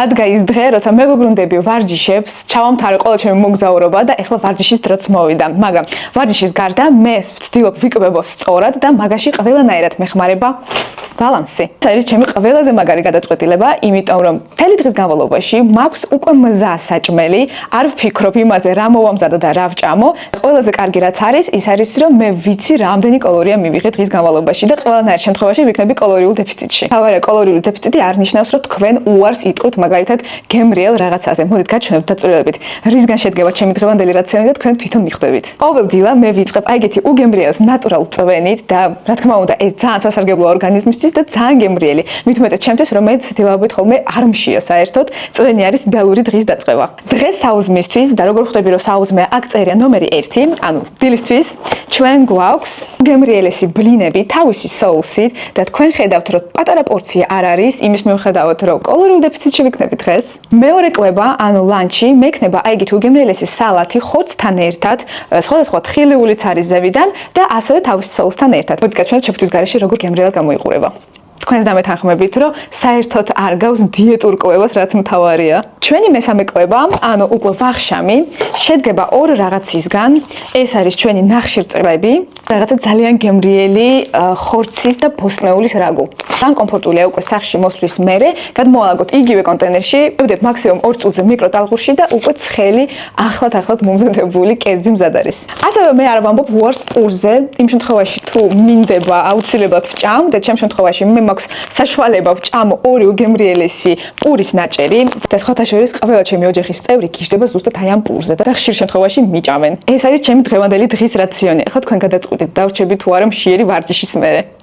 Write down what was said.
ადგა ის დღე, როცა მე ვუბრუნდები ვარჯიშებს, ჩავამთავრე ყველა ჩემი მოგზაურობა და ეხლა ვარჯიშის დროც მოვიდა. მაგრამ ვარჯიშის გარდა მე ვცდილობ ვიკბებო სწორად და მაგაში ყველანაირად მეხმარება ბალანსი. ეს არის ჩემი ყველაზე მაგარი გადაწყვეტილება, იმიტომ რომ მთელი დღის განმავლობაში მაქვს უკვე მზა საჭმელი, არ ვფიქრობ იმაზე, რა მოვამზადო და რა ვჭამო. ყველაზე კარგი რაც არის, ის არის რომ მე ვიცი რამდენი კალორია მივიღე დღის განმავლობაში და ყველანაირ შემთხვევაში ვიქნები კალორიულ დეფიციტში. თავარა კალორიული დეფიციტი არ ნიშნავს, რომ თქვენ უარს იტყვით მაგალითად გემრიელ რაღაცაზე. მოდით გაჩვენებთ დაწვრილებით. რისგან შედგება ჩემი დღევანდელი რაციონი და თქვენ თვითონ მიხვდებით. ყოველ დილა მე ვიწყებ ეგეთი უგემრიელს ნატურალ წვენით და რა თქმა უნდა, ეს ძალიან სასარგებლოა ორგანიზმისთვის და ძალიან გემრიელი. მით უმეტეს ჩემთვის, რომელიც ცდილობთ ხოლმე არ მშია საერთოდ, წვენი არის იდეალური დღის დაწყება. დღეს საუზმისთვის და როგორ ხვდები, რომ საუზმე აქ წერია ნომერი 1, ანუ დილისთვის, ჩვენ გვაქვს გემრიელესი ბლინები თავისი соусით და თქვენ ხედავთ, რომ პატარა პორცია არ არის, იმის მიუხედავად, რომ კალორიულ დეფიციტში ვიქნები დღეს. მეორე კვება, ანუ ლანჩი, მექნება ეგეთი უგემრიელესი სალათი ხორცთან ერთად, სხვადასხვა თხილიულიც არის ზევიდან და ასევე თავისი соусთან ერთად. მოდით გაჩვენებთ შეფთვის გარეშე როგორ გემრიელად გამოიყურება. თქვენს დამეთანხმებით, რომ საერთოდ არ გავს დიეტურ კვებას, რაც მთავარია. ჩვენი მესამე კვება, ანუ უკვე ვახშამი, შედგება ორ რაღაცისგან. ეს არის ჩვენი ნახშირწყლები, რაღაცა ძალიან გემრიელი ხორცის და ბოსტნეულის რაგუ. ძალიან კომფორტულია უკვე სახში მოსვლის მერე, გადმოვალაგოთ იგივე კონტეინერში, ვდებ მაქსიმუმ 2 წუთზე მიკროტალღურში და უკვე ცხელი, ახლად მომზადებული კერძი მზად არის. ასევე მე არ ვამბობ უარს პურზე, იმ შემთხვევაში თუ მინდება აუცილებლად ვჭამ და ჩემ შემთხვევაში მე მაქვს საშუალება ვჭამო ორი უგემრიელესი პურის ნაჭერი და სხვათა შორის ყველა ჩემი ოჯახის წევრი გიждდება ზუსტად აი ამ პურზე და ხშირ შემთხვევაში მიჭამენ. ეს არის ჩემი დღევანდელი დღის რაციონი. ახლა თქვენ გადაწყვეტით, დავრჩები თუ არა მშიერი ვარჯიშის მერე.